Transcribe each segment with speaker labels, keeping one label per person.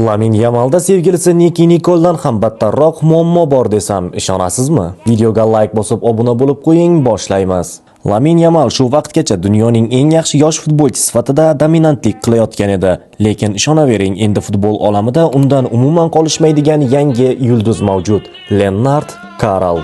Speaker 1: Lamin Yamalda sevgilisi Niki Nicoledan ham battarroq muammo bor desam ishonasizmi? Videoga like bosib obuna bo'lib qo'ying, boshlaymiz. Lamin Yamal shu vaqtgacha dunyoning eng yaxshi yosh futbolchi sifatida dominantlik qilayotgan edi, lekin ishonavering, endi futbol olamida undan umuman qolishmaydigan yangi yulduz mavjud. Lennart Karl.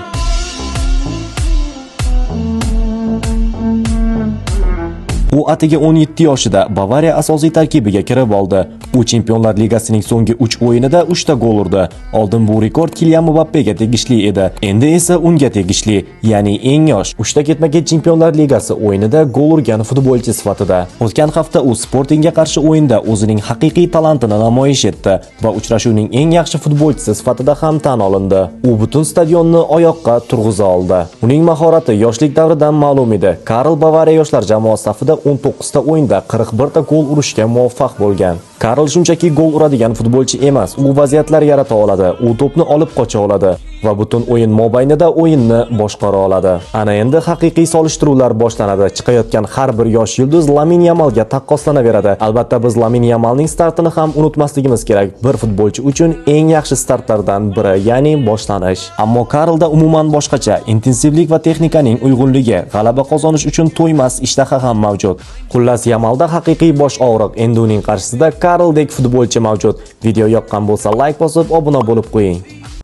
Speaker 1: U atigi 17 yoshida Bavariya asosiy tarkibiga kirib oldi. U Chempionlar Ligasining so'nggi 3 o'yinida 3 ta gol urdi. Oldin bu rekord Kylian Mbappega tegishli edi. Endi esa unga tegishli, ya'ni eng yosh 3 ta ketma-ket Chempionlar Ligasi o'yinida gol urgan futbolchi sifatida. O'tgan hafta u Sportingga qarshi o'yinda o'zining haqiqiy talantini namoyish etdi va uchrashuvning eng yaxshi futbolchisi sifatida ham tan olindi. U butun stadionni oyoqqa turg'iza oldi. Uning mahorati yoshlik davridan ma'lum edi. Karl Bavariya yoshlar jamoasi safida 19 ta o'yinda 41 ta gol urishga muvaffaq bo'lgan. Karl shunchaki gol uradigan futbolchi emas, u vaziyatlar yarata oladi, u to'pni olib qocha oladi va butun o'yin mobaynida o'yinni boshqara oladi. Ana endi haqiqiy solishtiruvlar boshlanadi. Chiqayotgan har bir yosh yulduz Lamin Yamalga taqqoslanaveradi. Albatta biz Lamin Yamalning startini ham unutmasligimiz kerak. Bir futbolchi uchun eng yaxshi startlardan biri, ya'ni boshlanish. Ammo Karlda umuman boshqacha, intensivlik va texnikaning uyg'unligi, g'alaba qozonish uchun to'ymas ishtaha ham mavjud. Xullas, Yamalda haqiqiy bosh og'riq, endi uning qarshisida Karldek futbolchi mavjud. Video yoqqan bo'lsa like bosib obuna bo'lib qo'ying.